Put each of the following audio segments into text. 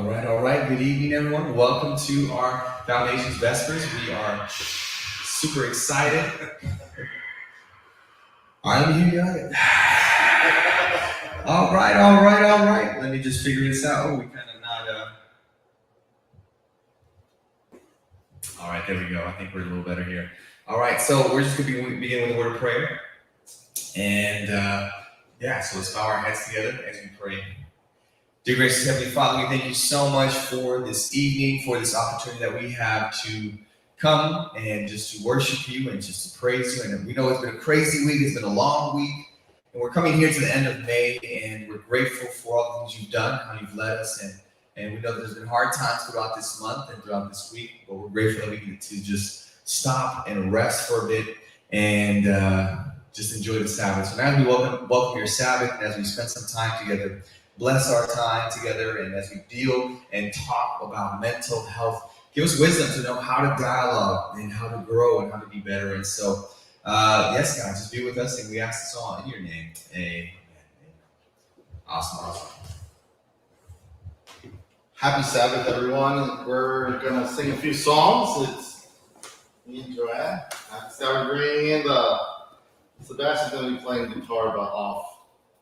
All right. Good evening, everyone. Welcome to our Foundations Vespers. We are super excited. All right, let me hear you. All right. Let me just figure this out. Oh, we kind of not. All right, there we go. I think we're a little better here. All right, so we're just going to begin with a word of prayer. And so let's bow our heads together as we pray. Dear gracious Heavenly Father, we thank you so much for this evening, for this opportunity that we have to come and just to worship you and just to praise you. And we know it's been a crazy week, it's been a long week, and we're coming here to the end of May, and we're grateful for all the things you've done, how you've led us, and we know there's been hard times throughout this month and throughout this week, but we're grateful that we get to just stop and rest for a bit and just enjoy the Sabbath. So now we welcome your Sabbath, and as we spend some time together, bless our time together, and as we deal and talk about mental health, give us wisdom to know how to dialogue and how to grow and how to be better. And so, yes, God, just be with us, and we ask this all in your name. Amen. Awesome. Happy Sabbath, everyone. We're going to sing a few songs. It's me and Joanne. Happy Sabbath. Bringing in Sebastian's going to be playing guitar, but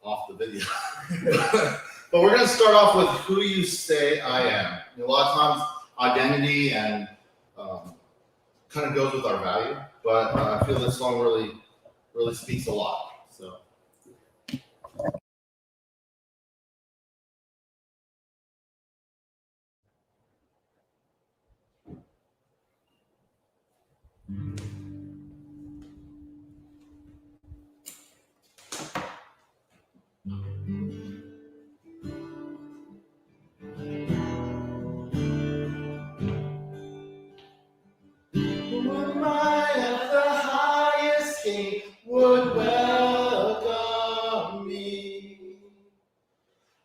off the video. But we're going to start off with Who You Say I Am. A lot of times, identity and kind of goes with our value, but I feel this song really speaks a lot. So. Who am I at the highest king would welcome me?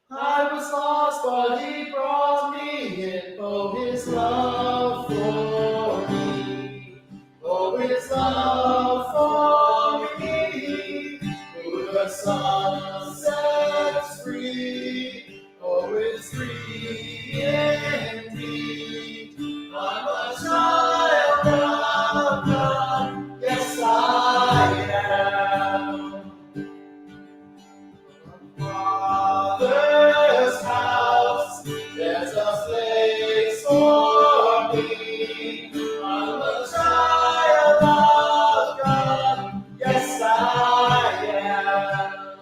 I was lost, but he brought me in. Oh, his love for me. Oh, his love for me. Who the Son sets free. Oh, it's free indeed. I'm a child of God. Yes, I am. Father's house, there's a place for me. I'm a child of God. Yes, I am.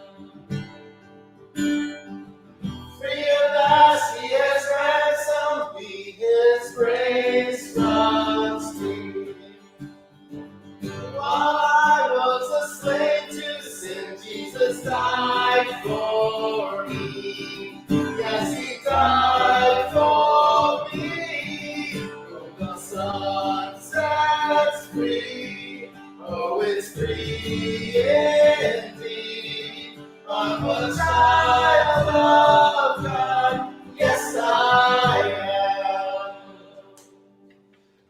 Free at last, he has ransomed me. His grace runs deep. While I was a slave to sin, Jesus died for me. Yes, he died for me. Oh, the Son sets free. Oh, it's free indeed. I'm a child of God. Yes, I am.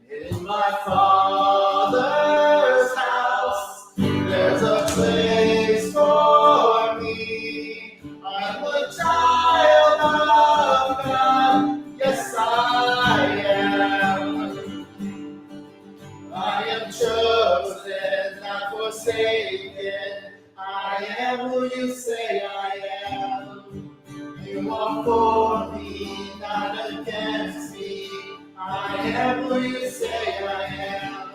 In my Father's house, there's a place for me. I'm a child of God. Yes, I am. I am chosen, not forsaken. I am who you say I am. You are for me, not against me. I am who you say I am.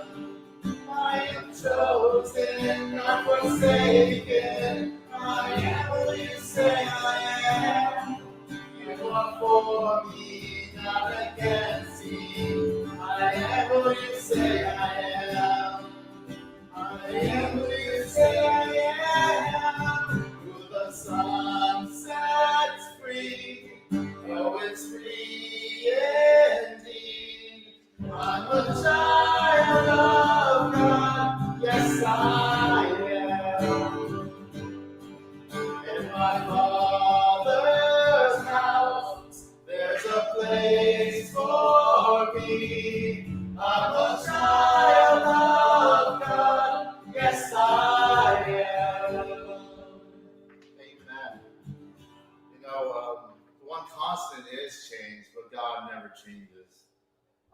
I am chosen, not forsaken. I am who you say I am. You are for me, not against me. I am who you say I am. I am who you say I am. Who the Son sets free. Oh, it's free indeed. I'm a child of God. Yes, I am. In my Father's house, there's a place for me. I'm a child of God. Yes, I am. Amen. One constant is change, but God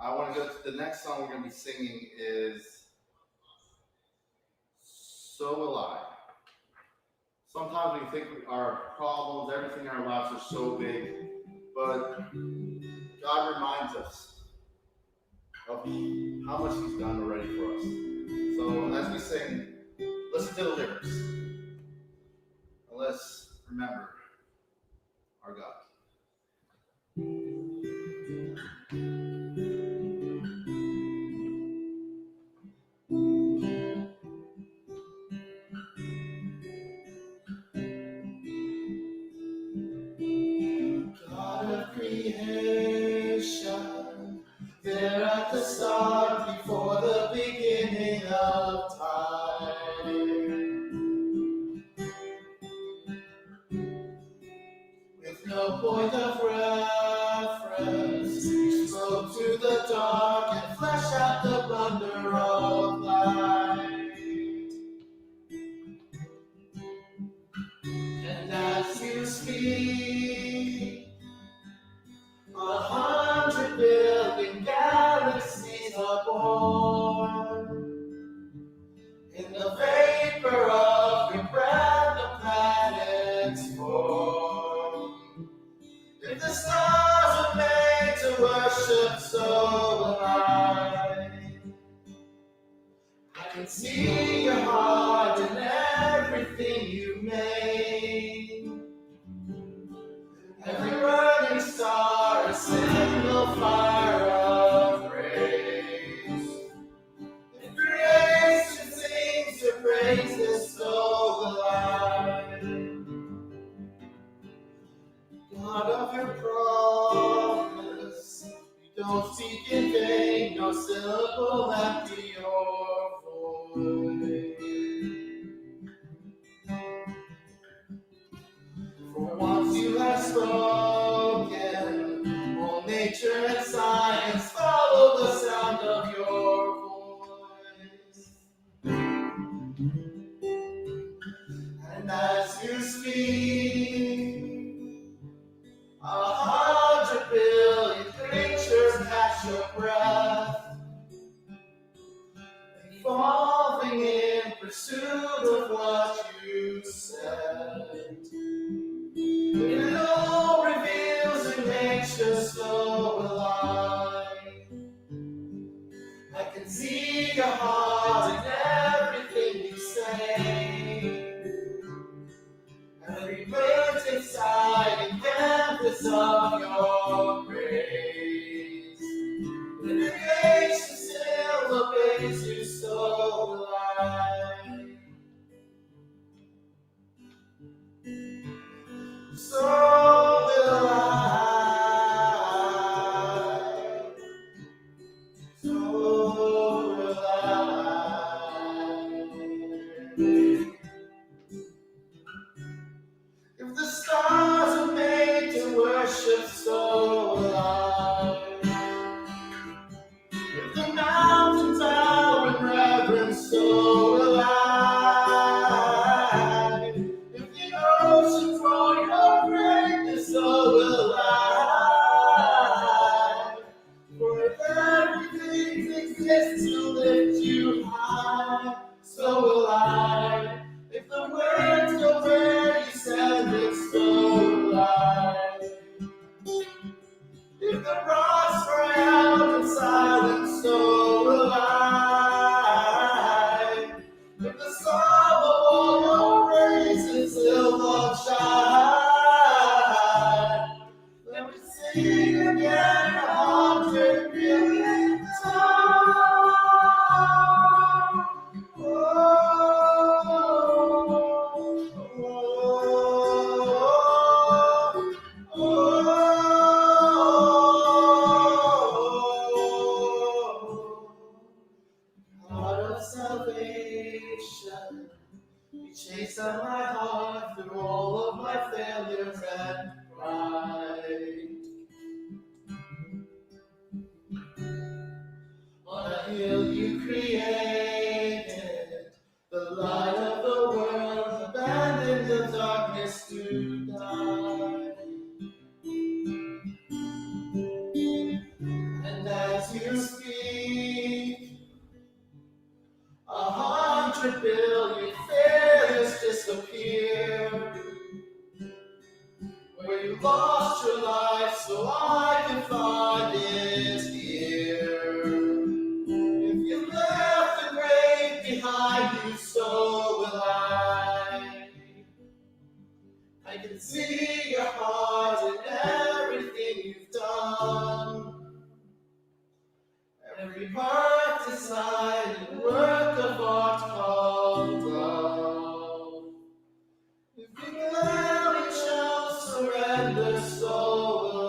I want to go to the next song we're going to be singing is So Will I. Sometimes we think our problems, everything in our lives are so big, but God reminds us of how much He's done already for us. So as we sing, listen to the lyrics, and let's remember our God. God of creation, there at the start, before the beginning of time, with no point of reference, you spoke to the dark and fleshed out the wonder of light. And as you speak, 100 billion galaxies are born. In the vapor of your breath, the planets form. If the stars were made to worship, so will I. I can see your heart in everything you made. Every burning star, a single fire of praise. If creation sings your praises, so will I. God of your promise, you don't speak in vain, no syllable empty your voice. For once you have spoken, all nature and science follow the sound of your voice. And as you speak, 100 billion creatures catch your breath, evolving in pursuit of what you said. It all reveals in nature, so will I. I can see your heart in everything you say. Every breath inside and canvas of your grace. When creation still obeys you, so will I. So will I. So will I. If the stars are made to worship, so will I. If the mountains bow in reverence, so will I. If the oceans roar your greatness, so will I. For if everything exists to lift you high, so will I. If the words go where you send it, so will I. If the rocks cry out in silence, so will I. If the sum of all your praises still won't shine, let me sing again 100 billion times. Oh, oh, oh, oh. God of salvation, you chase out my heart through all of my failures and pride. On a hill you created, the light of the world, abandoned the darkness to die. And as as you speak. 100 billion failures disappear. Where you lost your life so I can find it here. If you left the grave behind you, so will I. I can see your heart in everything you've done. Every part design and work of art called love. If you gladly shall surrender, so will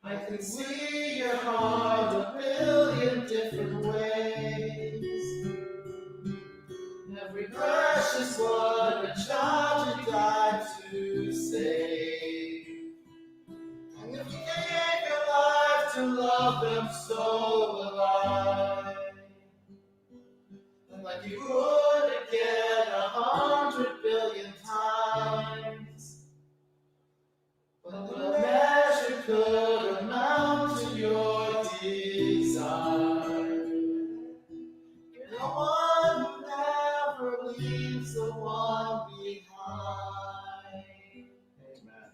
I can see your heart a billion different ways. Every precious one, a child you died to save. And if you gave your life to love them, so will I. And like you would again 100 billion times. But the measure could amount to your desire. You're the one who never leaves the one behind. Amen.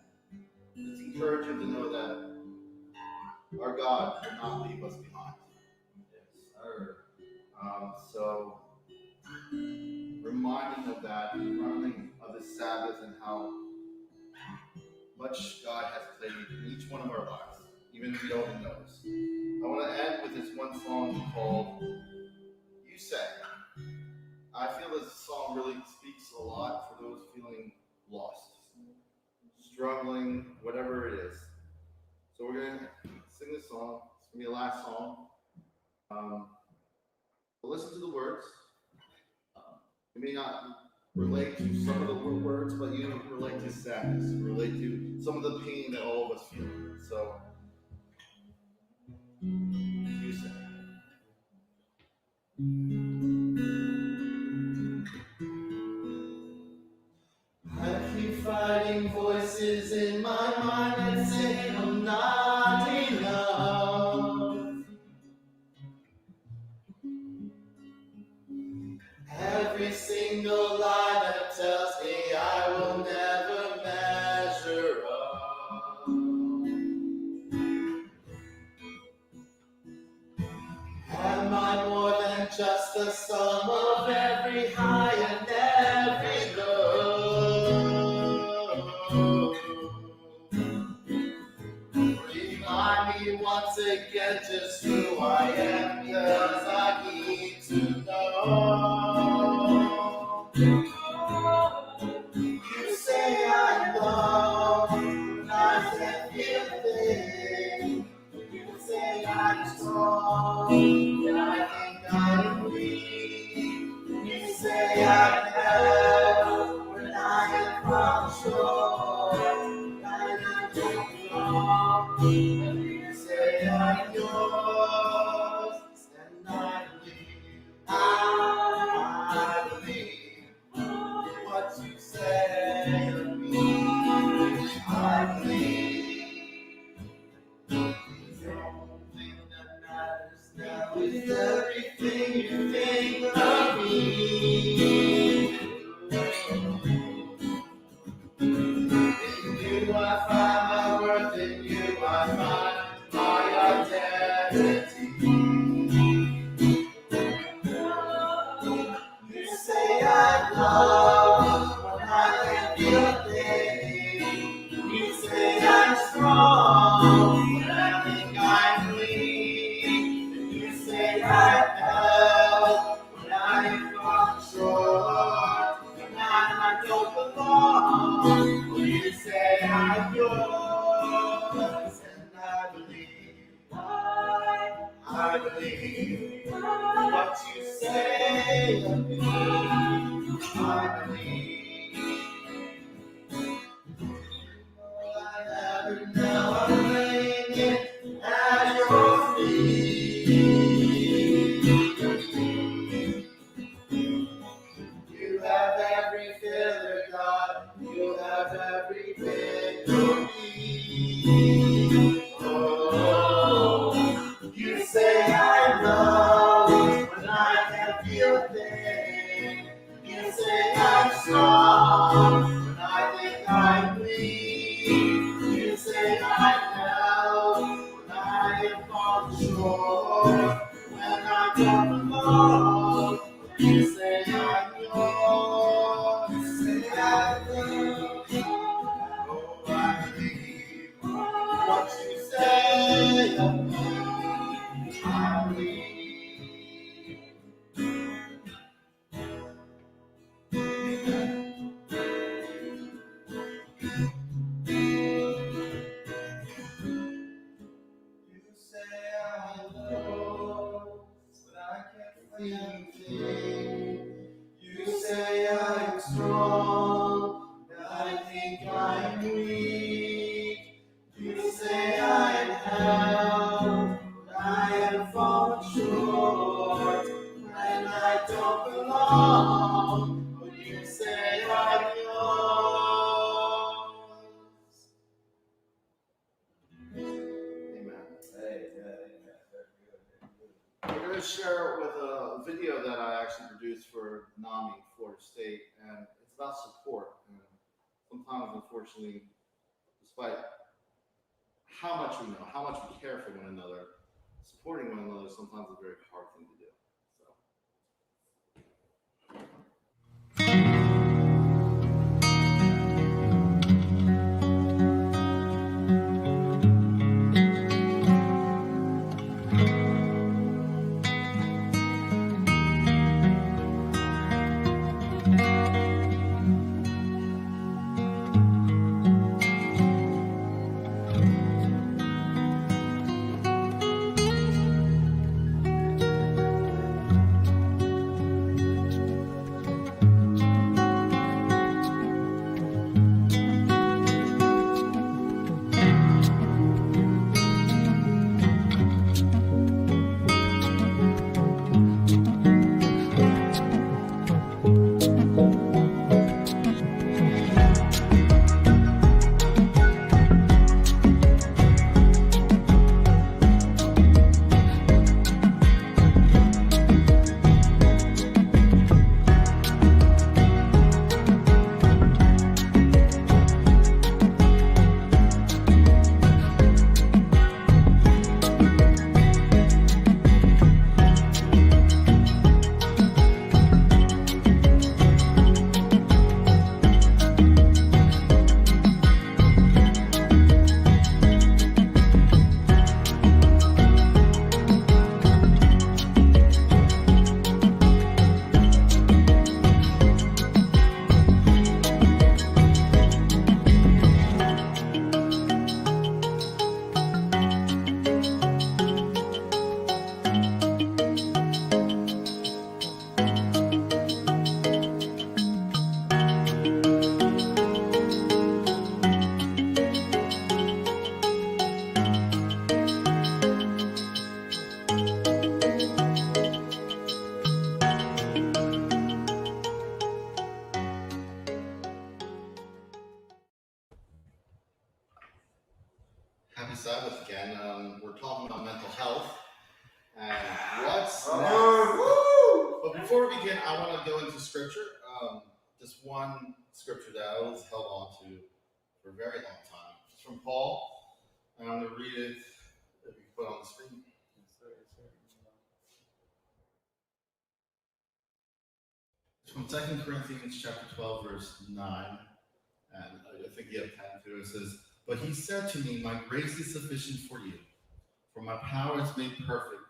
It's encouraging to know that our God will not leave us behind. Yes, sir. So, reminding of that, reminding of the Sabbath and how much God has played in each one of our lives, even if we don't even notice. I want to end with this one song called You Say. I feel this song really speaks a lot for those feeling lost, struggling, whatever it is. So we're going to sing this song. It's going to be the last song. But listen to the words. You may not relate to some of the words, but you relate to sadness, relate to some of the pain that all of us feel. So, you say. I keep fighting voices in my mind that say I'm not enough. Every single lie that tells me I will never measure up. Am I more than just the sum of every high and every low? Remind me once again just who I am, because I need to know. You say I love, and I can't feel a thing. You say I'm strong, and I think I'm weak. You say I'm held, when I am from shore, and I don't belong. And you say I'm yours, and I believe what you say of me. I believe. The only thing that matters now is everything you think of me. In you I find my worth, in you I find my identity. You say I love when I can't feel a thing. You say I'm strong when I think I'm weak. You say I'm held when I am control, and I don't belong. You say I'm yours, and I believe what you say of me. I believe. All I have is now I'm laying it at your feet. You have every failure, God. You have every victory. Oh, don't belong. You say I'm yours. Say I love you. Oh, I believe what you say of me. I believe. You say I know, but I can't feel anything. You say I'm strong, but I think I'm weak. You say I'm held, but I have fallen short, and I don't belong. But you say I'm yours. Amen. We're going to share with a video that I actually produced for NAMI, Florida State, and it's about support. And sometimes, unfortunately, despite how much we know, how much we care for one another, supporting one another sometimes is a very hard thing to do. So. Happy Sabbath again. We're talking about mental health and what's next. But before we begin, I want to go into scripture. Just one scripture that I always held on to for a very long time. It's from Paul, and I'm going to read it. If you can put it on the screen. It's from 2 Corinthians chapter 12, verse 9. And I think you have 10 too. It says, "But he said to me, my grace is sufficient for you, for my power is made perfect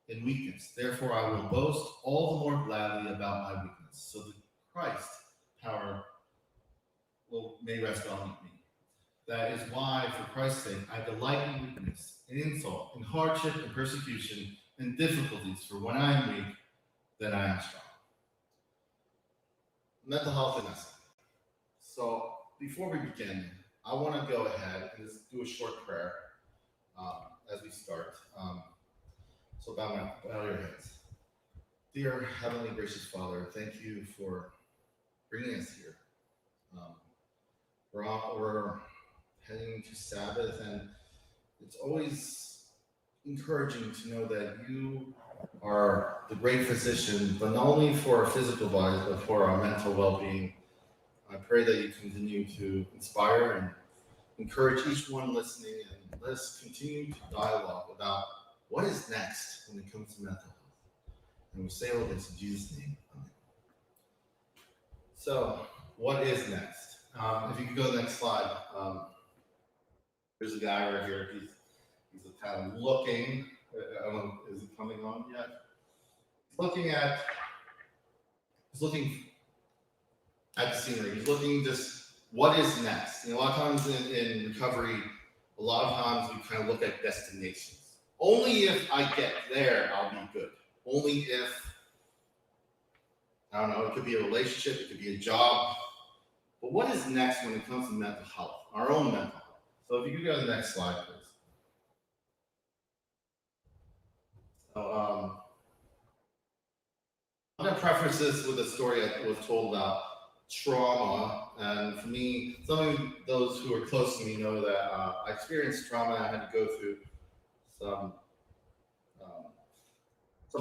in weakness. Therefore I will boast all the more gladly about my weakness, so that Christ's power may rest on me. That is why, for Christ's sake, I delight in weakness, in insult, in hardship, in persecution, in difficulties. For when I am weak, then I am strong." Mental health and medicine. So before we begin, I want to go ahead and just do a short prayer as we start. So bow your heads. Dear Heavenly Gracious Father, thank you for bringing us here. We're heading to Sabbath, and it's always encouraging to know that you are the great physician, but not only for our physical bodies, but for our mental well-being. I pray that you continue to inspire and encourage each one listening, and let's continue to dialogue about what is next when it comes to mental health. And we say all this in Jesus' name. Amen. So, what is next? If you could go to the next slide. There's a guy right here. He's kind of looking. I don't know, is it coming on yet? He's looking at the scenery. He's looking just what is next. A lot of times in recovery, a lot of times we kind of look at destinations. Only if I get there, I'll be good. Only if, I don't know, it could be a relationship, it could be a job. But what is next when it comes to mental health, our own mental health? So if you could go to the next slide, please. So, I'm going to preface this with a story I was told about trauma. And for me, some of those who are close to me know that I experienced trauma. I had to go through some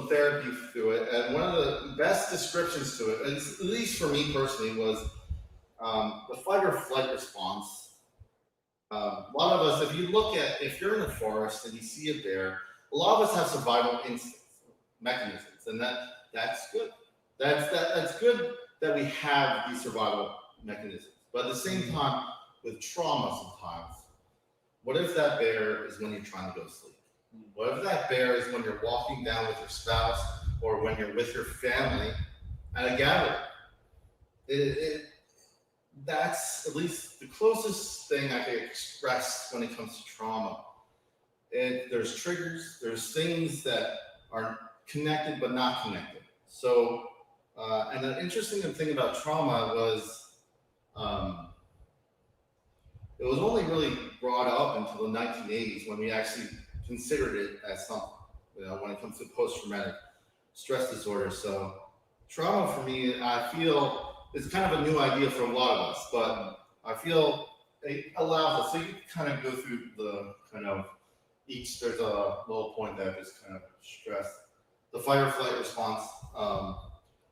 therapy through it. And one of the best descriptions to it, at least for me personally, was the fight or flight response. A lot of us, if you're in the forest and you see a bear, a lot of us have survival instincts, mechanisms, and that's good. That's good that we have these survival mechanisms. But at the same time, with trauma sometimes, what if that bear is when you're trying to go to sleep? What if that bear is when you're walking down with your spouse or when you're with your family at a gathering? That's at least the closest thing I can express when it comes to trauma. There's triggers, there's things that are connected but not connected. So, and an interesting thing about trauma was it was only really brought up until the 1980s when we actually considered it as something, when it comes to post-traumatic stress disorder. So trauma for me, I feel, is kind of a new idea for a lot of us, but I feel it allows us, so you can kind of go through the kind of there's a little point that is kind of stress. The fight or flight response,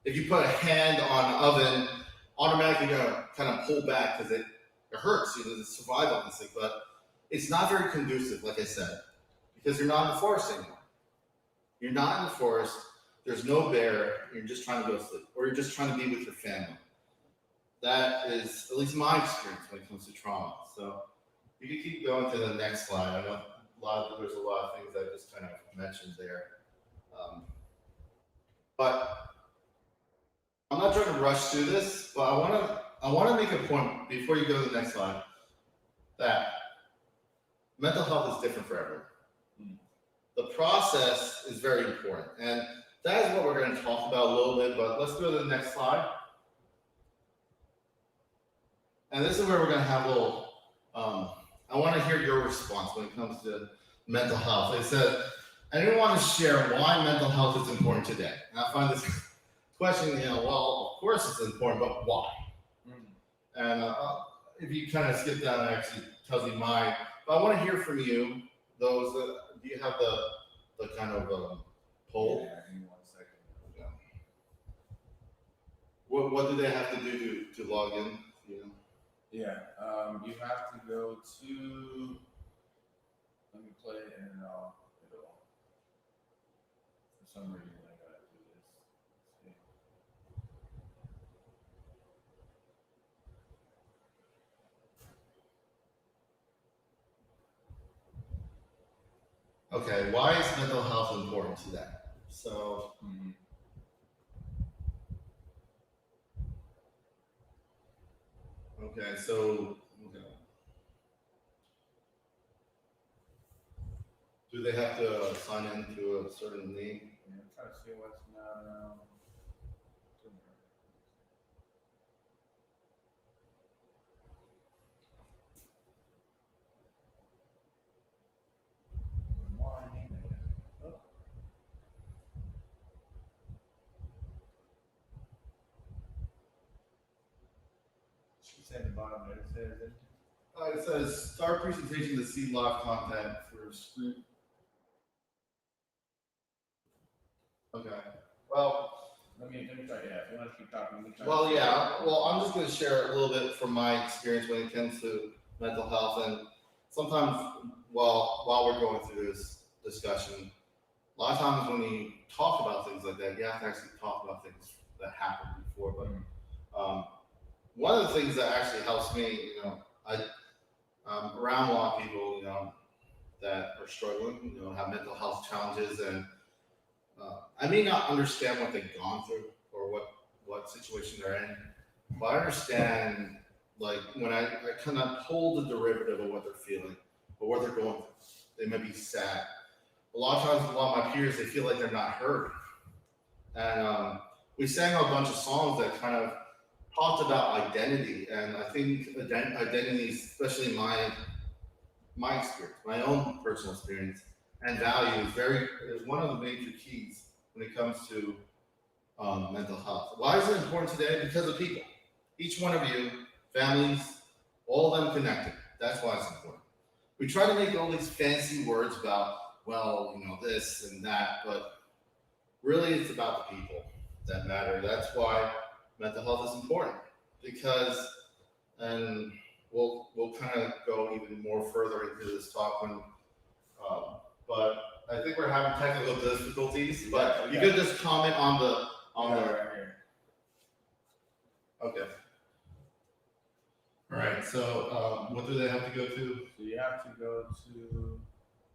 if you put a hand on an oven, automatically you're gonna kind of pull back because it hurts, the survival instinct, but it's not very conducive, like I said, because you're not in the forest anymore. You're not in the forest, there's no bear, you're just trying to go to sleep, or you're just trying to be with your family. That is at least my experience when it comes to trauma. So you can keep going to the next slide. I know there's a lot of things I just kind of mentioned there. But I'm not trying to rush through this, but I want to make a point before you go to the next slide that mental health is different for everyone. The process is very important, and that is what we're going to talk about a little bit. But let's go to the next slide. And this is where we're going to have a little. I want to hear your response when it comes to mental health. It says, I want to share why mental health is important today. And I find this question, well, of course it's important, but why? And if you kind of skip down, it actually tells you mine. But I want to hear from you. Those, do you have the kind of poll? Yeah, give me 1 second. Yeah. What do they have to do to log in? Yeah, you have to go to. Let me play it and it'll. For some reason, I gotta do this. Let's see. Okay, why is mental health important to that? So, okay. Do they have to sign into a certain name? Yeah, I'm trying to see what's not. It's at the bottom there. It says. It says start presentation to see live content for screen. Okay. Well, Let me try. Yeah, if you want to keep talking, let me try. well, yeah. Well, I'm just going to share a little bit from my experience when it comes to mental health, and sometimes while we're going through this discussion, a lot of times when you talk about things like that, you have to actually talk about things that happened before. But one of the things that actually helps me, I'm around a lot of people, that are struggling, have mental health challenges, and I may not understand what they've gone through or what situation they're in, but I understand, like, when I kind of pull the derivative of what they're feeling or what they're going through. They may be sad. A lot of times, a lot of my peers, they feel like they're not heard. And we sang a bunch of songs that kind of talked about identity. And I think identity, especially in my experience, my own personal experience and value, is one of the major keys when it comes to mental health. Why is it important today? Because of people. Each one of you, families, all of them connected. That's why it's important. We try to make all these fancy words about, well, this and that, but really it's about the people that matter. That's why mental health is important, because, and we'll kind of go even more further into this talk but I think we're having technical difficulties. But you could just comment on the right here. Okay. All right. So what do they have to go to? So you have to go to.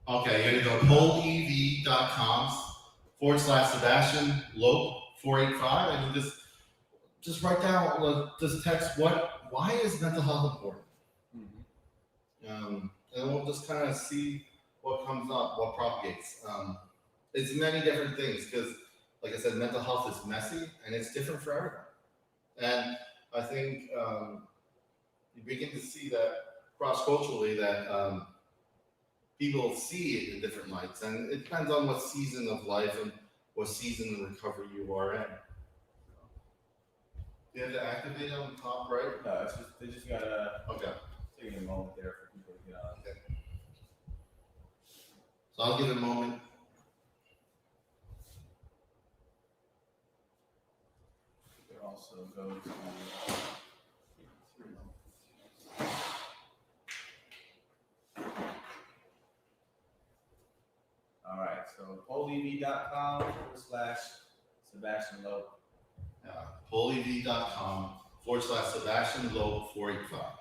Okay, you're gonna go polev.com/Sebastian Lope 485, and you just write down, just text why is mental health important? And we'll just kind of see what comes up, what propagates. It's many different things because, like I said, mental health is messy and it's different for everyone. And I think you begin to see that cross-culturally that people see it in different lights, and it depends on what season of life and what season of recovery you are in. You have to activate on the top right. No, they just gotta Okay. take a moment there for people to get on. Okay. So I'll give it a moment. You can also go to. All right, so polev.com/Sebastian Lope. Polev.com/Sebastian Lope 485.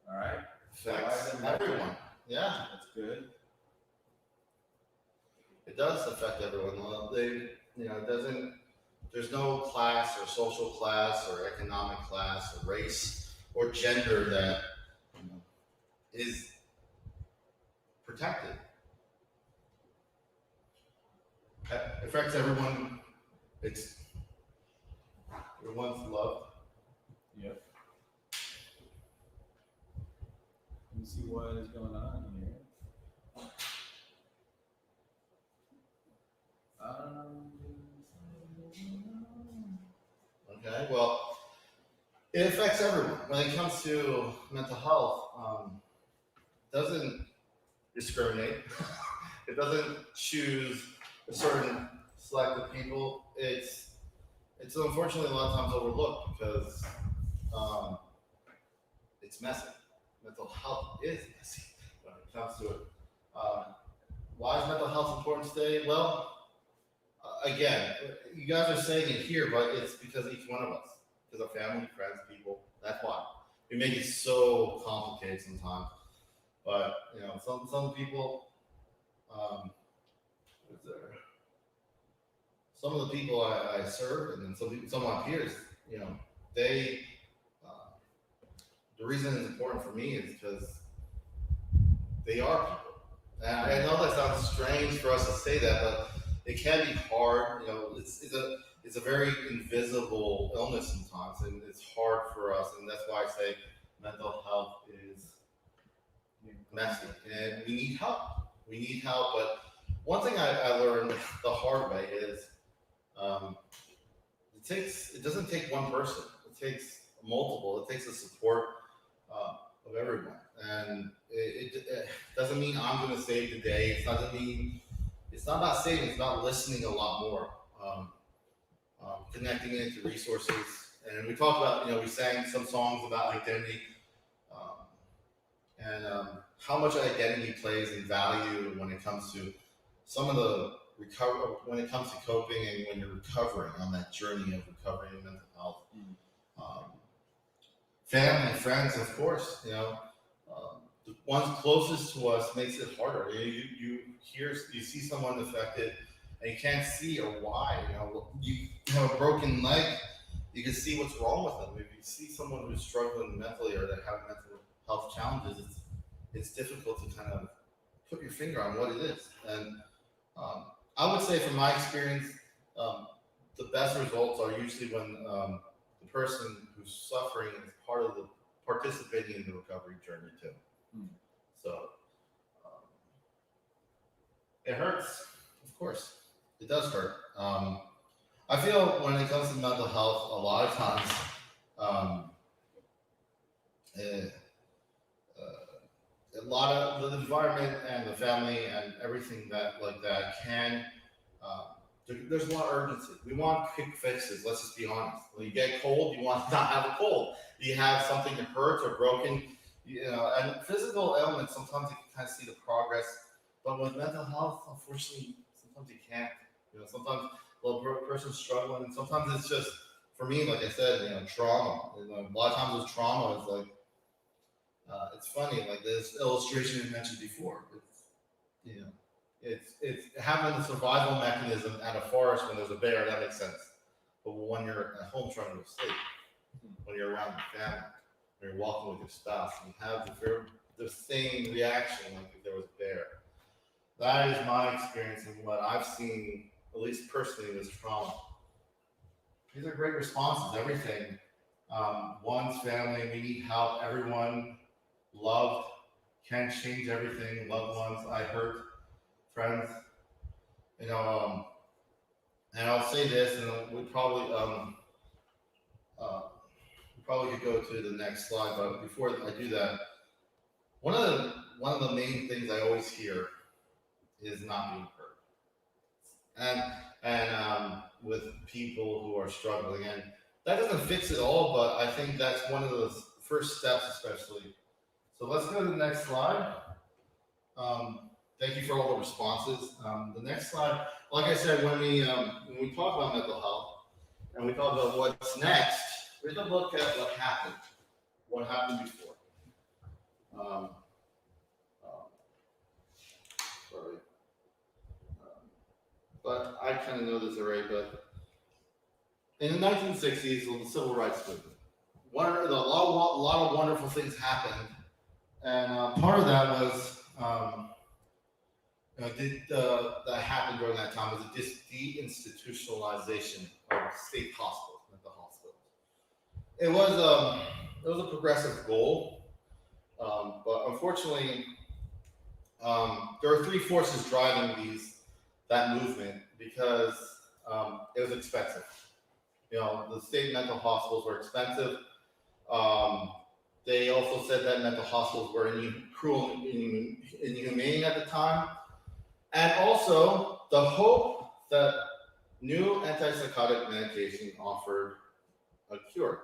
All right. Affects everyone. Yeah, That's good. it does affect everyone. Well, it doesn't. There's no class or social class or economic class or race or gender that is protected. It affects everyone. Everyone's loved. Yep. Let me see what is going on here. Okay, well, it affects everyone. When it comes to mental health, it doesn't discriminate. It doesn't choose a certain select of people. It's unfortunately a lot of times overlooked because it's messy. Mental health is messy when it comes to it. Why is mental health important today? Well, again, you guys are saying it here, but it's because of each one of us, because of family, friends, people. That's why we make it so complicated sometimes. But some people, some of the people I serve, and then some of my peers, they. The reason it's important for me is because they are people. And I know that sounds strange for us to say that, but it can be hard. It's a very invisible illness sometimes, and it's hard for us. And that's why I say mental health is messy, and we need help. We need help. But one thing I learned the hard way is it doesn't take one person. It takes multiple. It takes the support of everyone, and it doesn't mean I'm going to save the day. It doesn't mean it's not about saving. It's about listening a lot more. Because connecting it to resources. And we talked about, we sang some songs about identity, um, and how much identity plays in value when it comes to some of the when it comes to coping and when you're recovering on that journey of recovery and mental health. Um, Family, friends, of course, the ones closest to us makes it harder. You see someone affected, and you can't see or why. You have a broken leg, you can see what's wrong with them. If you see someone who's struggling mentally or that have mental health challenges, it's difficult to kind of put your finger on what it is. And I would say, from my experience, the best results are usually when the person who's suffering is part of the participating in the recovery journey too. So it hurts, of course. It does hurt. I feel when it comes to mental health, a lot of times, a lot of the environment and the family and everything that can. There's a lot of urgency. We want quick fixes. Let's just be honest. When you get cold, you want to not have a cold. You have something that hurts or broken, and physical ailments. Sometimes you can kind of see the progress, but with mental health, unfortunately, sometimes you can't. Sometimes the person's struggling, and sometimes it's just, for me, like I said, trauma. A lot of times with trauma, it's like it's funny. Like this illustration you mentioned before. It's having a survival mechanism at a forest when there's a bear. That makes sense. But when you're at home trying to escape, when you're around your family, when you're walking with your spouse, you have the same reaction like if there was a bear. That is my experience and what I've seen, at least personally, in this trauma. These are great responses. Everything. One's family. We need help. Everyone loved can change everything. Loved ones. I hurt. Friends, and I'll say this, and we probably could go to the next slide. But before I do that, one of the main things I always hear is not being heard, and with people who are struggling, and that doesn't fix it all, but I think that's one of the first steps, especially. So let's go to the next slide. Thank you for all the responses. The next slide, like I said, when we talk about mental health and we talk about what's next, we have to look at what happened before. Sorry, but I kind of know this already. But in the 1960s, with the Civil Rights Movement, a lot of wonderful things happened, and part of that was. That happened during that time was the deinstitutionalization of state hospitals, mental hospitals. It was a progressive goal, but unfortunately, there are three forces driving that movement because it was expensive. The state mental hospitals were expensive. They also said that mental hospitals were cruel and inhumane at the time. And also the hope that new antipsychotic medication offered a cure.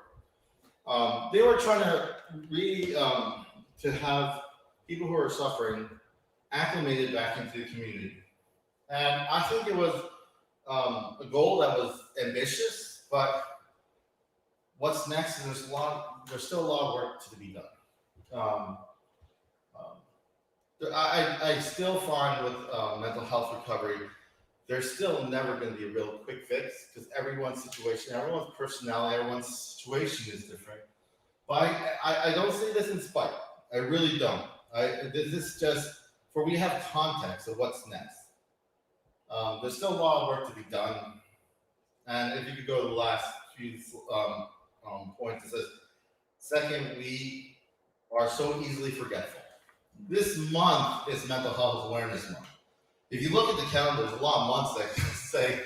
They were trying to to have people who are suffering acclimated back into the community. And I think it was a goal that was ambitious, but what's next is there's still a lot of work to be done. I still find with mental health recovery, there's still never going to be a real quick fix because everyone's situation, everyone's personality, everyone's situation is different. But I don't say this in spite. I really don't. This is just for we have context of what's next. There's still a lot of work to be done. And if you could go to the last few points, it says, second, we are so easily forgetful. This month is Mental Health Awareness Month. If you look at the calendar, there's a lot of months that say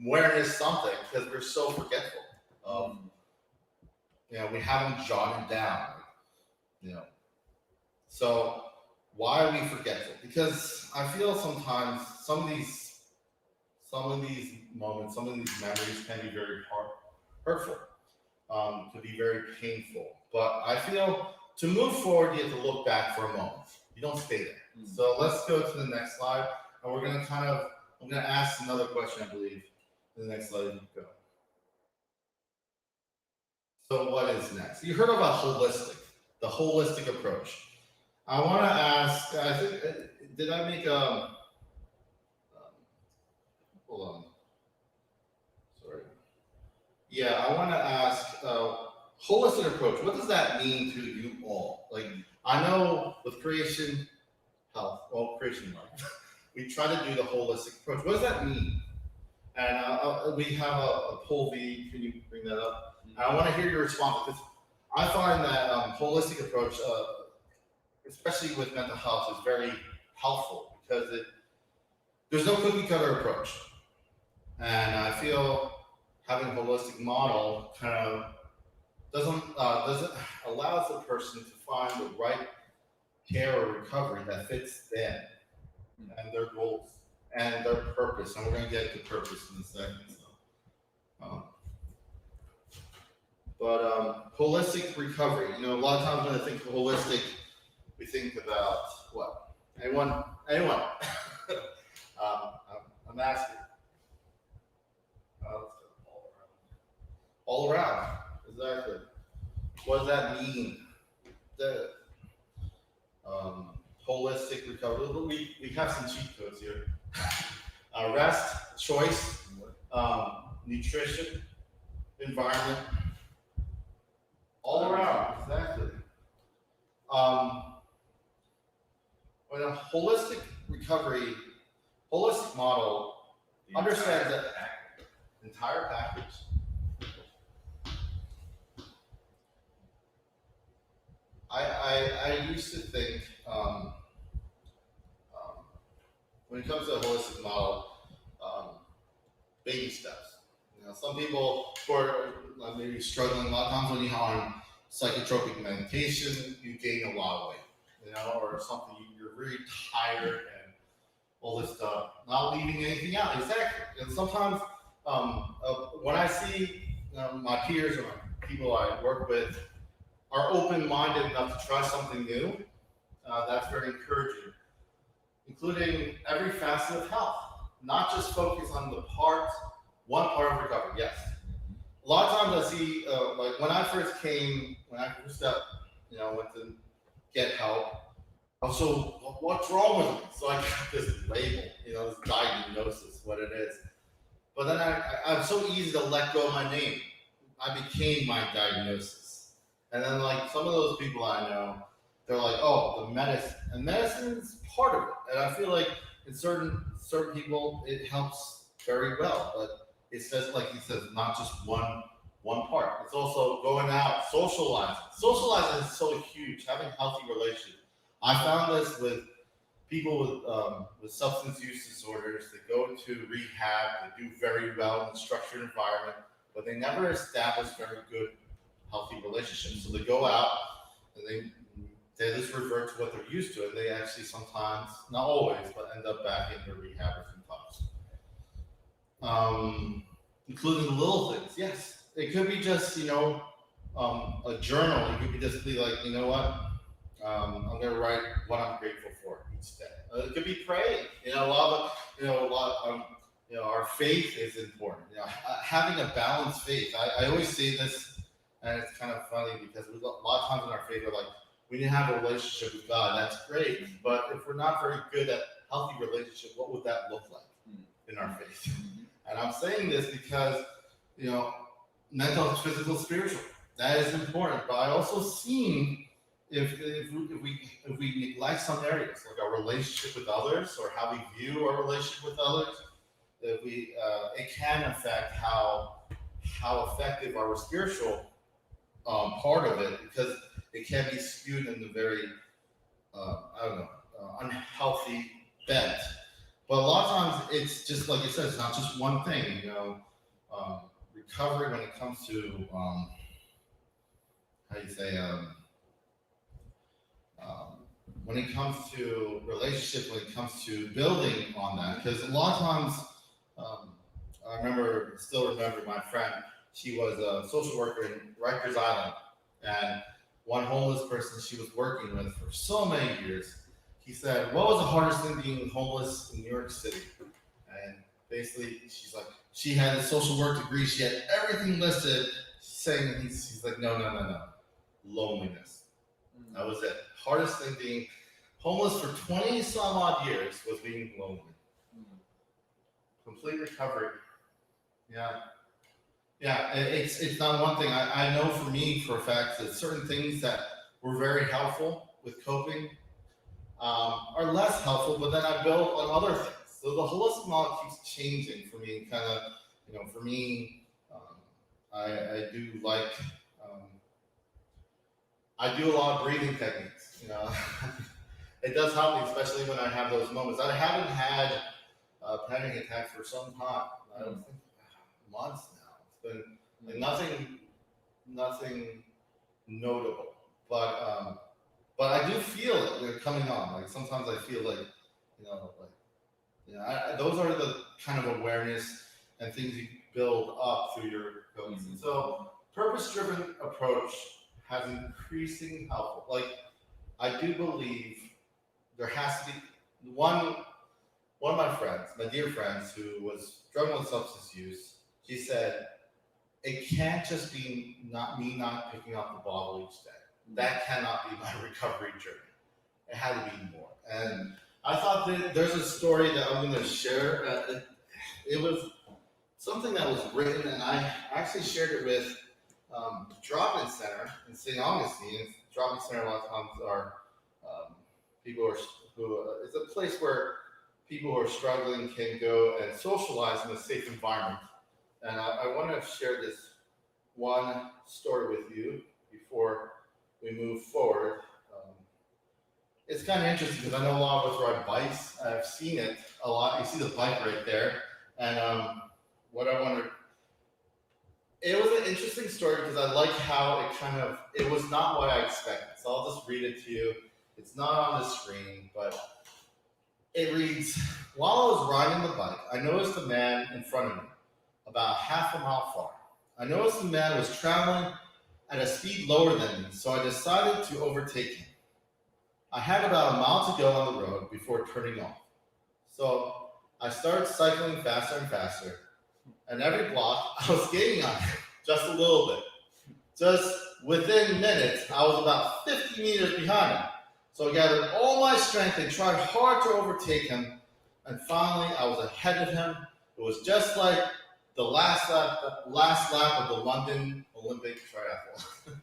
awareness something because we're so forgetful. We haven't jotted down. So why are we forgetful? Because I feel sometimes some of some of these moments, some of these memories can be very hurtful, to be very painful. But I feel to move forward, you have to look back for a moment. You don't stay there. So let's go to the next slide, and we're gonna I'm gonna ask another question, I believe. The next slide, you go. So what is next? You heard about the holistic approach. I want to ask. I think did I make hold on. Sorry. Yeah, I want to ask holistic approach. What does that mean to you all? Like, I know with creation creation life, we try to do the holistic approach. What does that mean? And we have a poll V. Can you bring that up? And I want to hear your response because I find that holistic approach, especially with mental health, is very helpful because there's no cookie cutter approach, and I feel having a holistic model kind of doesn't allows the person to find the right care or recovery that fits them and their goals and their purpose. And we're going to get to purpose in a second. So, holistic recovery. You know, a lot of times when I think of holistic, we think about what? Anyone? I'm asking. Let's go all around. Exactly. What does that mean? The holistic recovery. We have some cheat codes here. Rest, choice, nutrition, environment, all around. Exactly. When a holistic model understands that entire package. I used to think when it comes to a holistic model, baby steps. You know, some people who are maybe struggling, a lot of times when you're on psychotropic medication, you gain a lot of weight, you know, or something, you're really tired and all this stuff, not leaving anything out. Exactly. And sometimes when I see my peers or my people I work with are open-minded enough to try something new, that's very encouraging, including every facet of health, not just focus on one part of recovery. Yes. A lot of times I see, like when I first went to get help, I was so, what's wrong with me? So I got this label, this diagnosis, what it is. But then I'm so easy to let go of my name. I became my diagnosis. And then like some of those people I know, they're like, oh, the medicine. And medicine is part of it. And I feel like in certain people, it helps very well. But it says, like he says, not just one part. It's also going out, socializing. Socializing is so huge, having healthy relationships. I found this with people with substance use disorders that go into rehab, they do very well in a structured environment, but they never establish very good, healthy relationships. So they go out and they just revert to what they're used to, and they actually sometimes, not always, but end up back in the rehab sometimes. Including the little things. Yes, it could be just a journal. It could be just be like, you know what? I'm going to write what I'm grateful for each day. It could be praying. Our faith is important. Having a balanced faith. I always say this, and it's kind of funny because a lot of times in our faith, we're like, we need to have a relationship with God. That's great. But if we're not very good at healthy relationship, what would that look like in our faith? And I'm saying this because, mental, physical, spiritual, that is important. But I also seen if we neglect some areas, like our relationship with others or how we view our relationship with others, it can affect how effective our spiritual part of it, because it can be skewed in the very unhealthy bent. But a lot of times it's just like you said, it's not just one thing. Recovery when it comes to when it comes to relationship, when it comes to building on that, because a lot of times still remember my friend. She was a social worker in Rikers Island, and one homeless person she was working with for so many years. He said, "What was the hardest thing being homeless in New York City?" And basically, she's like, she had a social work degree. She had everything listed. Saying he's like, no, loneliness. That was it. Hardest thing being homeless for 20 some odd years was being lonely. Complete recovery. Yeah. Yeah, it's not one thing. I know for me, for a fact, that certain things that were very helpful with coping are less helpful, but then I build on other things. So the holistic model keeps changing for me. Kind of, for me, I do like, I do a lot of breathing techniques. It does help me, especially when I have those moments. I haven't had a panic attack for some time. I don't think months now. It's been like nothing notable, but I do feel it coming on. Like sometimes I feel like, those are the kind of awareness and things you build up through your goals. And so, purpose-driven approach has increasing help. Like I do believe there has to be one of my friends, my dear friends, who was struggling with substance use. She said, "It can't just be not picking up the bottle each day. That cannot be my recovery journey. It had to be more." And I thought that there's a story that I'm going to share. It was something that was written, and I actually shared it with the drop-in center in St. Augustine. Drop-in center a lot of times are people who it's a place where people who are struggling can go and socialize in a safe environment. And I want to share this one story with you before we move forward. It's kind of interesting because I know a lot of us ride bikes. I've seen it a lot. You see the bike right there. And what I wonder, it was an interesting story because I like how it was not what I expected. So I'll just read it to you. It's not on the screen, but it reads, "While I was riding the bike, I noticed a man in front of me, about half a mile far. I noticed the man was traveling at a speed lower than me, so I decided to overtake him. I had about a mile to go on the road before turning off. So I started cycling faster and faster, and every block I was gaining on him just a little bit. Just within minutes, I was about 50 meters behind him. So I gathered all my strength and tried hard to overtake him, and finally I was ahead of him. It was just like the last lap of the London Olympic triathlon.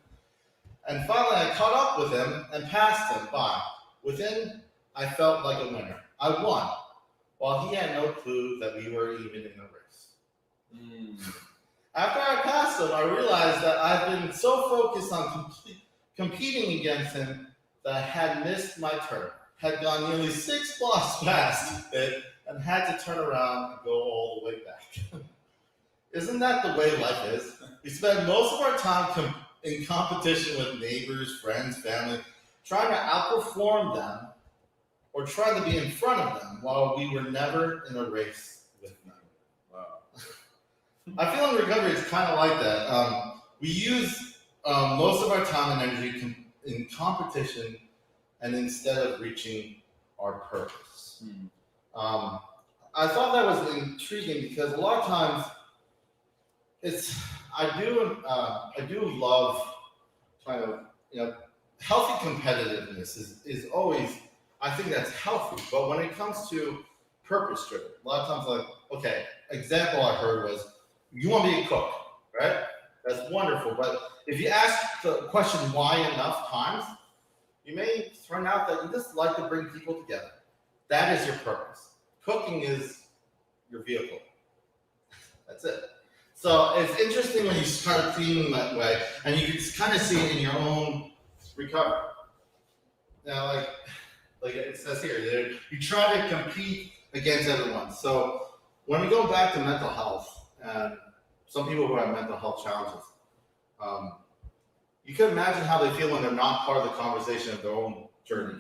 And finally, I caught up with him and passed him by. I felt like a winner. I won, while he had no clue that we were even in a race." After I passed him, I realized that I've been so focused on competing against him that I had missed my turn, had gone nearly 6 blocks past it, and had to turn around and go all the way back. Isn't that the way life is? We spend most of our time in competition with neighbors, friends, family, trying to outperform them or trying to be in front of them while we were never in a race with them. Wow. I feel in recovery it's kind of like that. We use most of our time and energy in competition and instead of reaching our purpose. I thought that was intriguing because a lot of times I do love kind of, healthy competitiveness is always, I think that's healthy. But when it comes to purpose driven, a lot of times example I heard was, you want to be a cook, right? That's wonderful. But if you ask the question why enough times, you may turn out that you just like to bring people together. That is your purpose. Cooking is your vehicle. That's it. So it's interesting when you start thinking that way, and you can kind of see it in your own recovery. Now, like it says here, you try to compete against everyone. So when we go back to mental health, and some people who have mental health challenges, you can imagine how they feel when they're not part of the conversation of their own journey.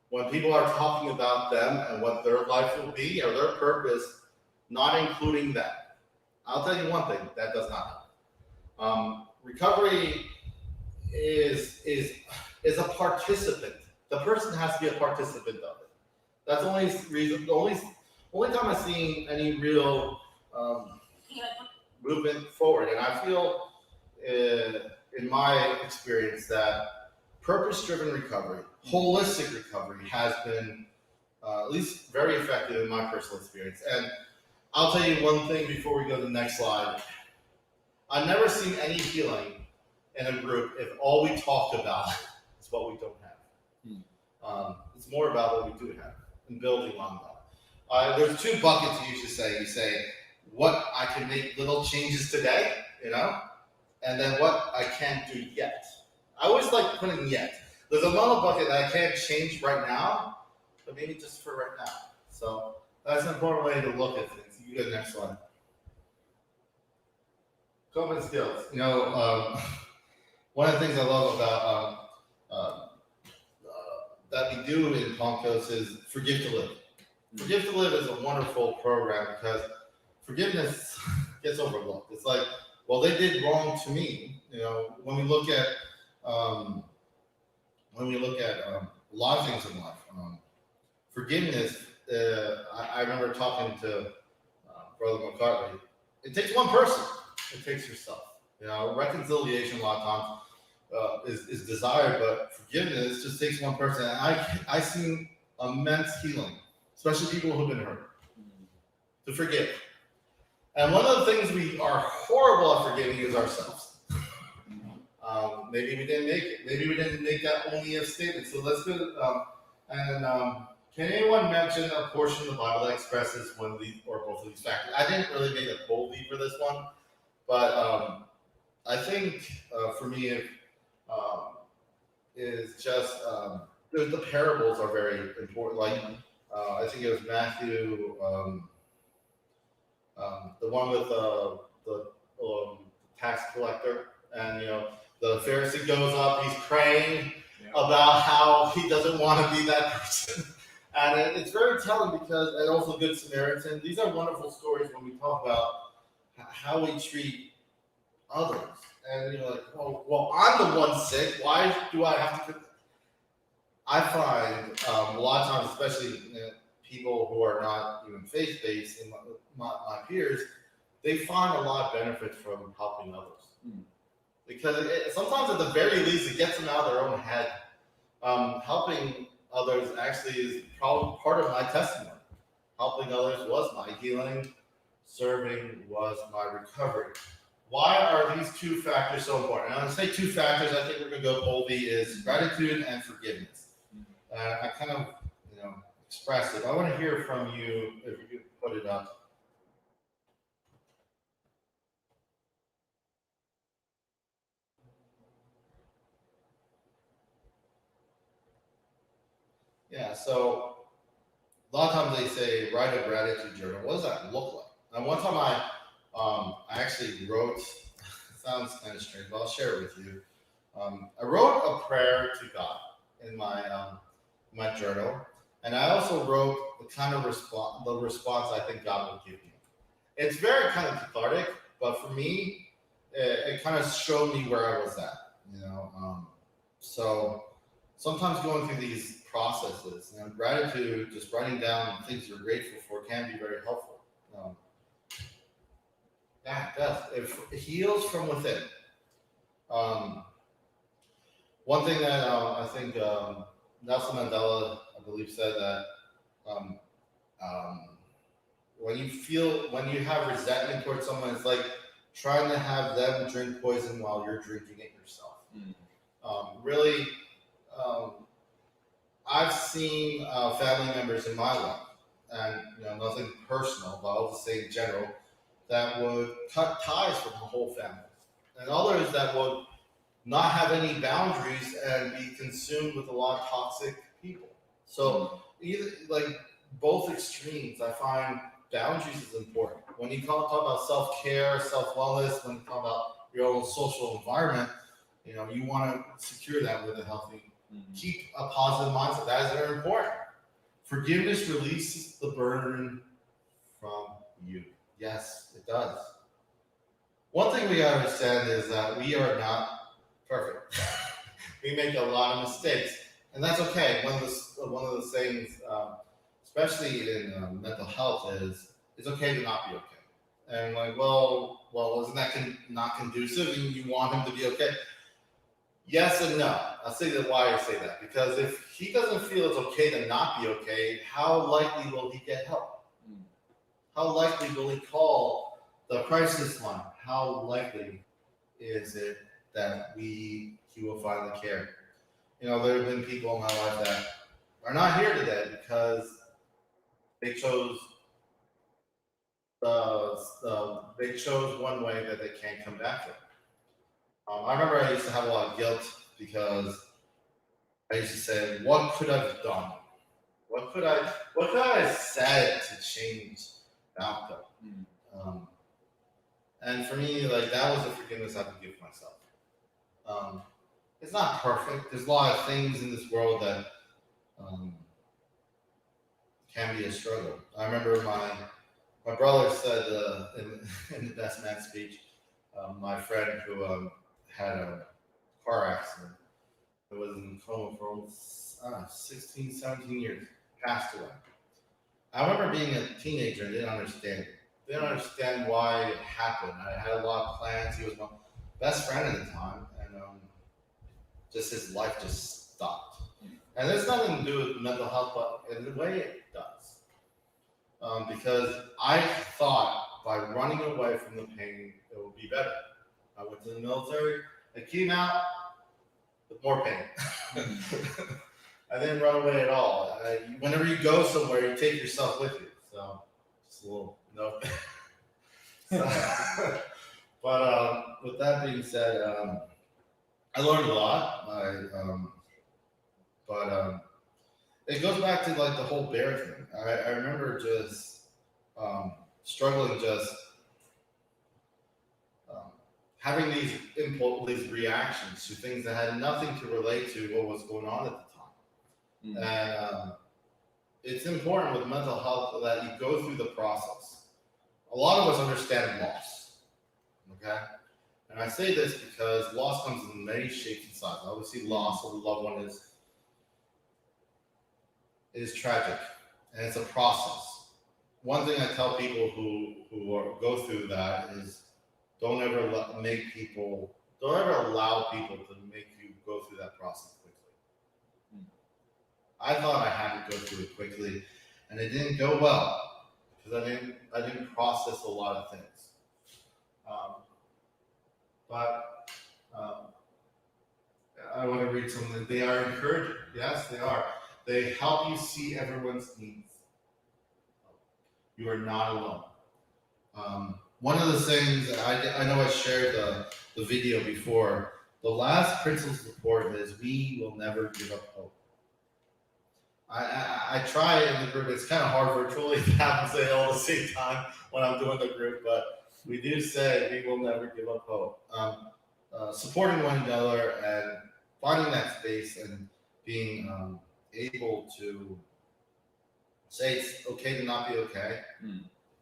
When people are talking about them and what their life will be or their purpose, not including that. I'll tell you one thing that does not help. Recovery is a participant. The person has to be a participant of it. That's the only reason. The only time I've seen any real movement forward, and I feel in my experience that purpose-driven recovery, holistic recovery, has been at least very effective in my personal experience. And I'll tell you one thing before we go to the next slide. I've never seen any healing in a group if all we talked about is what we don't have. It's more about what we do have and building on that. There's two buckets you should say. You say what I can make little changes today, and then what I can't do yet. I always like putting yet. There's another bucket that I can't change right now, but maybe just for right now. So that's an important way to look at things. You go to the next one. Coping skills. One of the things I love about that we do in Palmcoast is Forgive to Live. Forgive to Live is a wonderful program because forgiveness gets overlooked. It's like, well, they did wrong to me. When we look at a lot of things in life, forgiveness. I remember talking to Brother McCartney. It takes one person. It takes yourself. Reconciliation a lot of times is desired, but forgiveness just takes one person. And I seen immense healing, especially people who've been hurt, to forgive. And one of the things we are horrible at forgiving is ourselves. Maybe we didn't make it. Maybe we didn't make that only if statement. So let's go. Can anyone mention a portion of the Bible that expresses one of these or both of these factors? I didn't really make a bold lead for this one, but I think for me is just the parables are very important. Like I think it was Matthew, the one with the tax collector, and the Pharisee goes up, he's praying about how he doesn't want to be that person. And it's very telling because, and also Good Samaritan, these are wonderful stories when we talk about how we treat others. And you're like, well, I'm the one sick. Why do I have to? I find a lot of times, especially people who are not even faith-based, and my peers, they find a lot of benefit from helping others. Because sometimes, at the very least, it gets them out of their own head. Helping others actually is probably part of my testimony. Helping others was my healing. Serving was my recovery. Why are these two factors so important? And I'm going to say two factors. I think we're going to go boldly is gratitude and forgiveness. I kind of, expressed it. I want to hear from you if you could put it up. Yeah, so a lot of times they say write a gratitude journal. What does that look like? And one time I actually wrote, it sounds kind of strange, but I'll share it with you. I wrote a prayer to God in my journal, and I also wrote the kind of response I think God will give me. It's very kind of cathartic, but for me, it kind of showed me where I was at. So sometimes going through these processes and gratitude, just writing down things you're grateful for, can be very helpful. Yeah, it does. It heals from within. One thing that I think Nelson Mandela, I believe, said that when you have resentment towards someone, it's like trying to have them drink poison while you're drinking it yourself. Really, I've seen family members in my life, and nothing personal, but I'll just say in general, that would cut ties from the whole family, and others that would not have any boundaries and be consumed with a lot of toxic people. So either both extremes, I find boundaries is important. When you talk about self-care, self-wellness, when you talk about your own social environment, you want to secure that with a healthy, keep a positive mindset. That is very important. Forgiveness releases the burden from you. Yes, it does. One thing we gotta understand is that we are not perfect. We make a lot of mistakes, and that's okay. One of the things, especially in mental health, is it's okay to not be okay. And like, well, isn't that not conducive? And you want him to be okay? Yes and no. I'll say that why I say that because if he doesn't feel it's okay to not be okay, how likely will he get help? How likely will he call the crisis line? How likely is it that he will find the care? There have been people in my life that are not here today because they chose they chose one way that they can't come back from. I remember I used to have a lot of guilt because I used to say, "What could I have done? What could I have said to change the outcome?" And for me, like that was the forgiveness I could give myself. Um, it's not perfect. There's a lot of things in this world that um, can be a struggle. I remember my brother said in the best man speech, my friend who had a car accident, who was in coma for almost 16, 17 years, passed away. I remember being a teenager and didn't understand it. Didn't understand why it happened. I had a lot of plans. He was my best friend at the time, and just his life just stopped. And there's nothing to do with mental health, but in a way it does. Because I thought by running away from the pain, it would be better. I went to the military. I came out with more pain. I didn't run away at all. Whenever you go somewhere, you take yourself with you. So, just a little note. But with that being said, I learned a lot. But it goes back to like the whole bear thing. I remember just struggling, just having these reactions to things that had nothing to relate to what was going on at the time. And it's important with mental health that you go through the process. A lot of us understand loss, okay? And I say this because loss comes in many shapes and sizes. Obviously, loss of a loved one is tragic, and it's a process. One thing I tell people who go through that is don't ever allow people to make you go through that process quickly. I thought I had to go through it quickly, and it didn't go well because I didn't process a lot of things. But I want to read something. They are encouraging. Yes, they are. They help you see everyone's needs. You are not alone. One of the things I know I shared the video before. The last principles report is we will never give up hope. I try in the group. It's kind of hard virtually to have them say it all at the same time when I'm doing the group, but we do say we will never give up hope. Supporting one another and finding that space and being able to say it's okay to not be okay,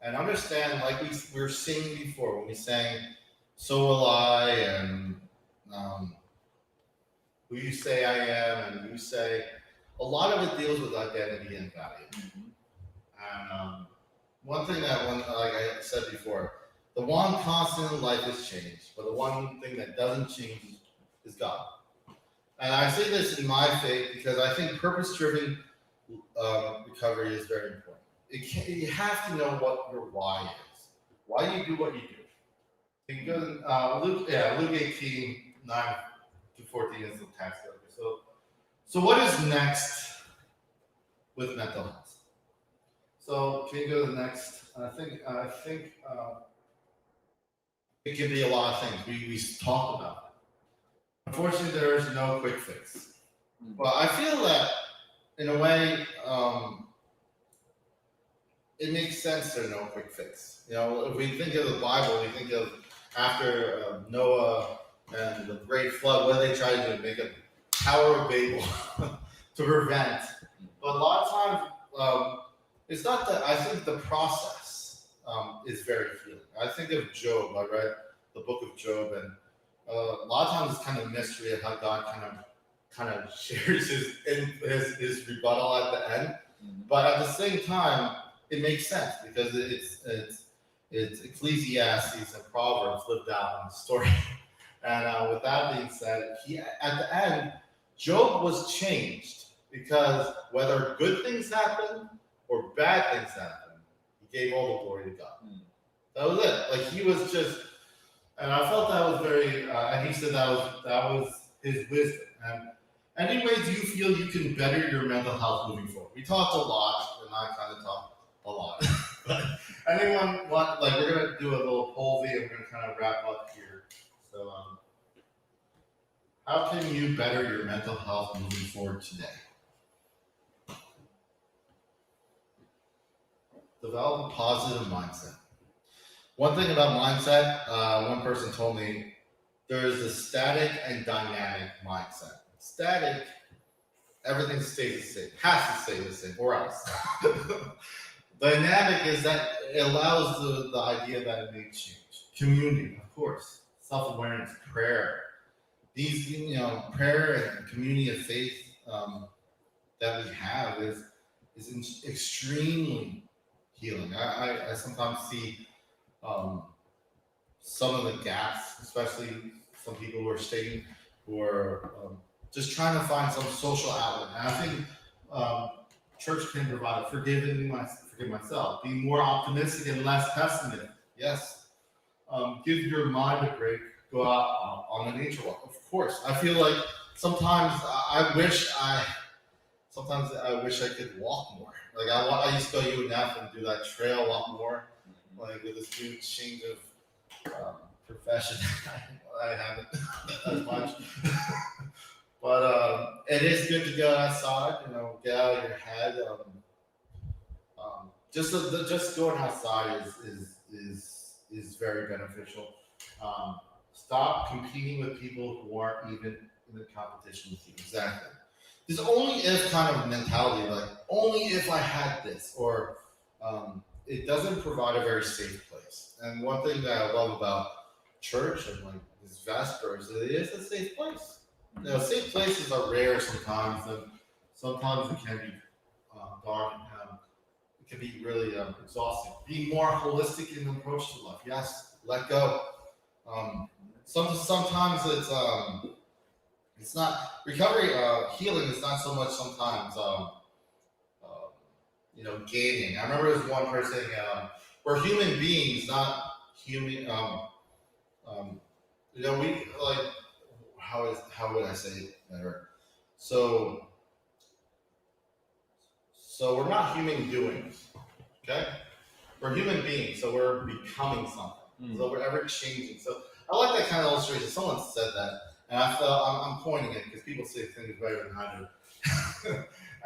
and understand, like we were singing before when we sang "So Will I" and "Who You Say I Am" and "You Say." A lot of it deals with identity and value. And one thing like I said before, the one constant in life is change, but the one thing that doesn't change is God. And I say this in my faith because I think purpose-driven recovery is very important. You have to know what your why is. Why you do what you do. You can go to Luke 18, 9 to 14 is the text over. So what is next with mental health? So can you go to the next? I think it can be a lot of things. We talk about it. Unfortunately, there is no quick fix. But I feel that in a way, it makes sense there's no quick fix. If we think of the Bible, we think of after Noah and the great flood, what did they try to do? Make a Tower of Babel to prevent. But a lot of times, it's not that. I think the process is very healing. I think of Job. I read the book of Job, and a lot of times it's kind of mystery of how God kind of shares his rebuttal at the end. But at the same time, it makes sense because it's Ecclesiastes and Proverbs lived out in the story. And with that being said, he at the end, Job was changed because whether good things happen or bad things happen, he gave all the glory to God. That was it. Like he was just, and I felt that was very. And he said that was his wisdom. And any ways you feel you can better your mental health moving forward? We talked a lot, and I kind of talked a lot. But anyone want? Like we're gonna do a little poll and we're gonna kind of wrap up here. So, how can you better your mental health moving forward today? Develop a positive mindset. One thing about mindset, one person told me there's a static and dynamic mindset. Static, everything stays the same, has to stay the same, or else. Dynamic is that it allows the idea that it may change. Community, of course, self-awareness, prayer. These, prayer and community of faith that we have is extremely healing. I sometimes see some of the gaps, especially some people who are just trying to find some social outlet. And I think church can provide forgive myself, be more optimistic and less pessimistic. Yes. Give your mind a break, go out on a nature walk. Of course. I feel like sometimes I wish I could walk more. Like I used to go UNF and do that trail walk more. Like with this new change of profession, I haven't as much. But it is good to go outside. Get out of your head. Just going outside is very beneficial. Stop competing with people who aren't even in the competition with you. Exactly. There's only if kind of mentality, like only if I had this, or it doesn't provide a very safe place. And one thing that I love about church and like this Vespers, it is a safe place. Safe places are rare sometimes, and sometimes it can be dark. It can be really exhausting. Be more holistic in the approach to life. Yes, let go. Sometimes it's not recovery. Healing is not so much sometimes gaining. I remember there was one person saying, we're human beings, not human. We like how would I say it better? So we're not human doings, okay? We're human beings, so we're becoming something. So we're ever changing. So I like that kind of illustration. Someone said that, and I felt I'm coining it because people say things better than I do.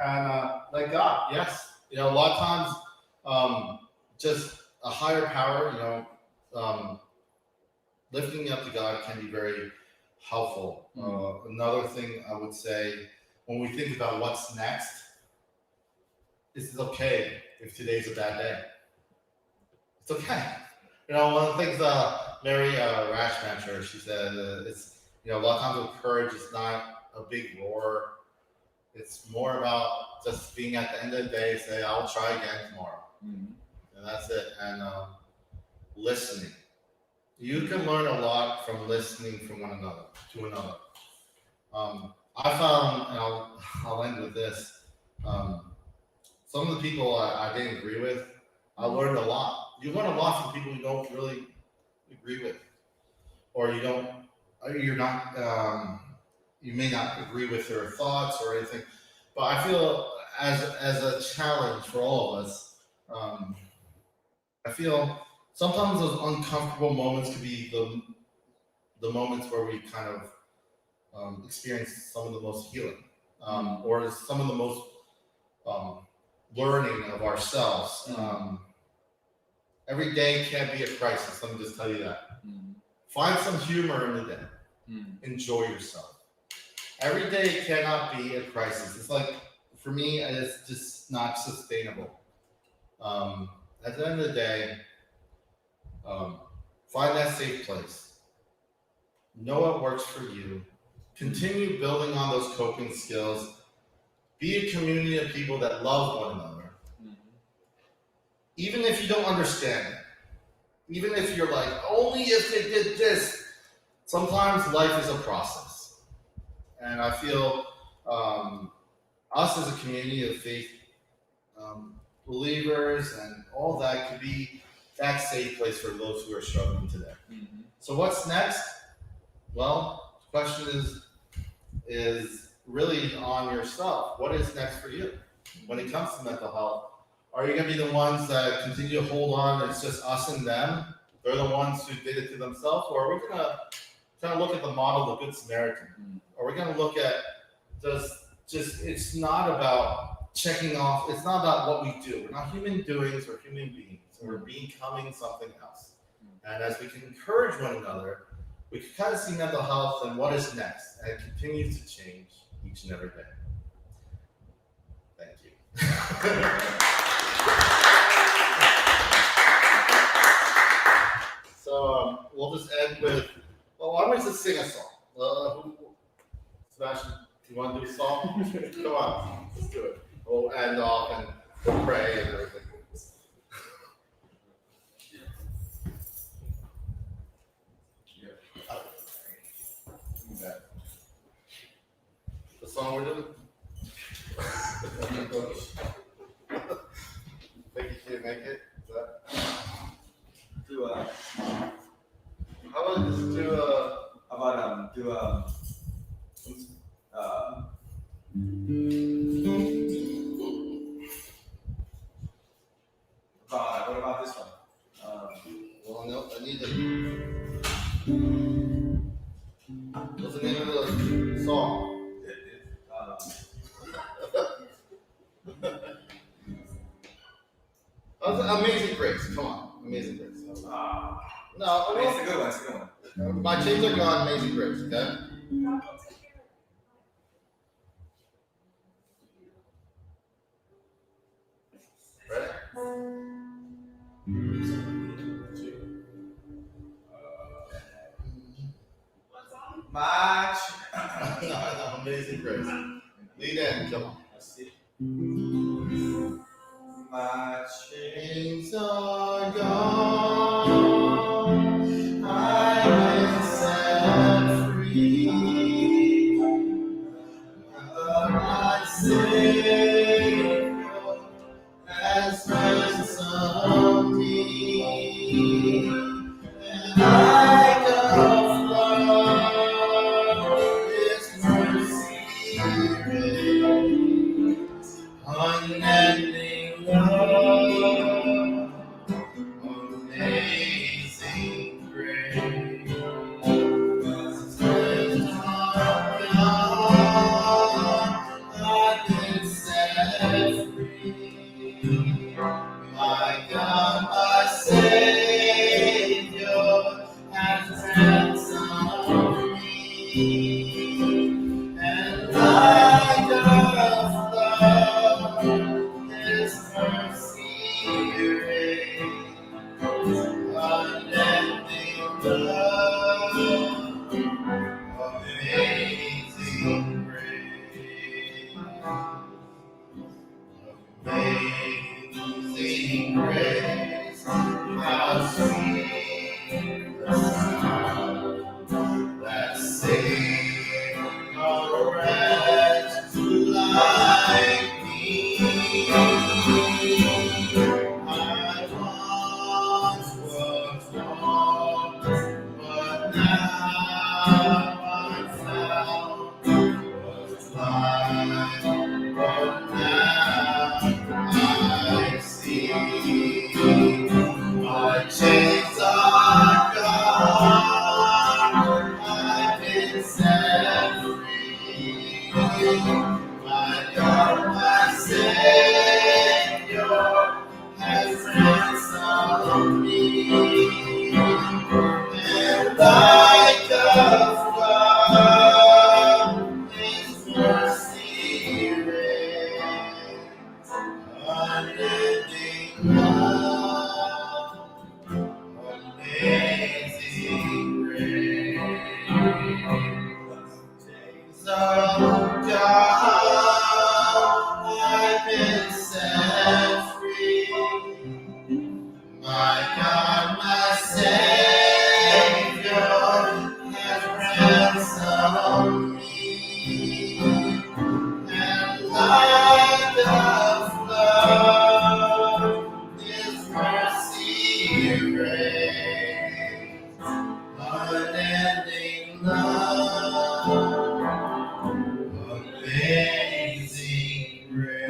And like God, yes. A lot of times, just a higher power, lifting up to God can be very helpful. Another thing I would say, when we think about what's next, it's okay if today's a bad day. It's okay. One of the things Mary Rashmacher, she said, it's, a lot of times with courage, it's not a big roar. It's more about just being at the end of the day, say, I'll try again tomorrow. And that's it. And listening. You can learn a lot from listening from one another to another. I found, and I'll end with this, some of the people I didn't agree with, I learned a lot. You learn a lot from people you don't really agree with. Or you may not agree with their thoughts or anything, but I feel as a challenge for all of us, I feel sometimes those uncomfortable moments could be the moments where we kind of experience some of the most healing, or some of the most learning of ourselves. Every day can't be a crisis. Let me just tell you that. Find some humor in the day. Enjoy yourself. Every day cannot be a crisis. It's like, for me, it's just not sustainable. At the end of the day, find that safe place. Know what works for you. Continue building on those coping skills. Be a community of people that love one another. Even if you don't understand it. Even if you're like, only if they did this. Sometimes life is a process. And I feel us as a community of faith believers and all that could be that safe place for those who are struggling today. So what's next? Well, the question is really on yourself. What is next for you when it comes to mental health? Are you going to be the ones that continue to hold on and it's just us and them? They're the ones who did it to themselves? Or are we going to kind of look at the model of the Good Samaritan? Are we going to look at it's not about checking off, it's not about what we do. We're not human doings, we're human beings. And we're becoming something else. And as we can encourage one another, we can kind of see mental health and what is next. And it continues to change each and every day. Thank you. So we'll just end with, well, why don't we just sing a song? Sebastian, do you want to do a song? Come on, let's do it. We'll end off and we'll pray and everything. The song we're doing? Think you can make it? Is that? How about just do what about this one? well, no, I need what's the name of the song? Amazing Grace. Come on, Amazing Grace. No, It's a good one. It's a good one. my chains are gone. Amazing Grace. Okay. Ready? March. No, Amazing Grace. Lead in. Come on. My Chains are gone. I've been set free. My Savior has ransomed me. And like a flood, His mercy reigns. Unending love, amazing grace. When I've been set free. My God, my Savior has ransomed me. And like a flood, His mercy reigns. Unending love, amazing grace. Amazing grace, how sweet the sound that saved a wretch like me. I once was lost, but now I'm found. Was blind, but now I see. My chains are gone. I've been set free. My God, my Savior has ransomed me. And like a flood, His mercy reigns. Unending love, amazing grace. love, amazing grace.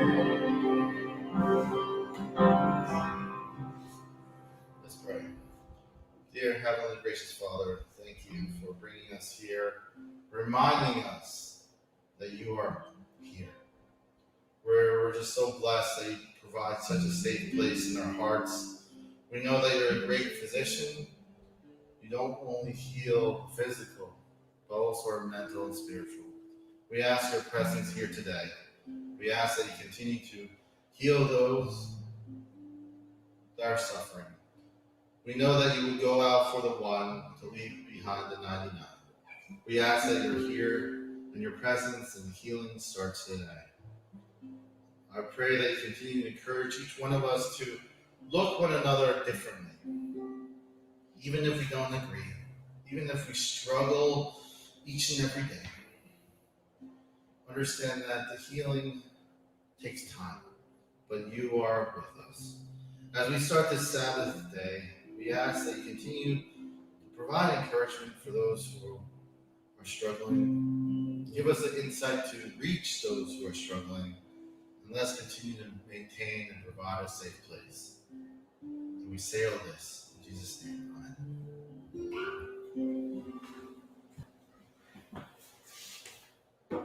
Let's pray. Dear Heavenly Gracious Father, thank you for bringing us here, reminding us that you are here. We're just so blessed that you provide such a safe place in our hearts. We know that you're a great physician. You don't only heal physical, but also our mental and spiritual. We ask your presence here today. We ask that you continue to heal those that are suffering. We know that you would go out for the one to leave behind the 99. We ask that you're here and your presence and healing starts today. I pray that you continue to encourage each one of us to look one another differently. Even if we don't agree, even if we struggle each and every day. Understand that the healing takes time, but you are with us. As we start this Sabbath day, we ask that you continue to provide encouragement for those who are struggling. Give us the insight to reach those who are struggling, and let's continue to maintain and provide a safe place. And we say all this in Jesus' name, amen.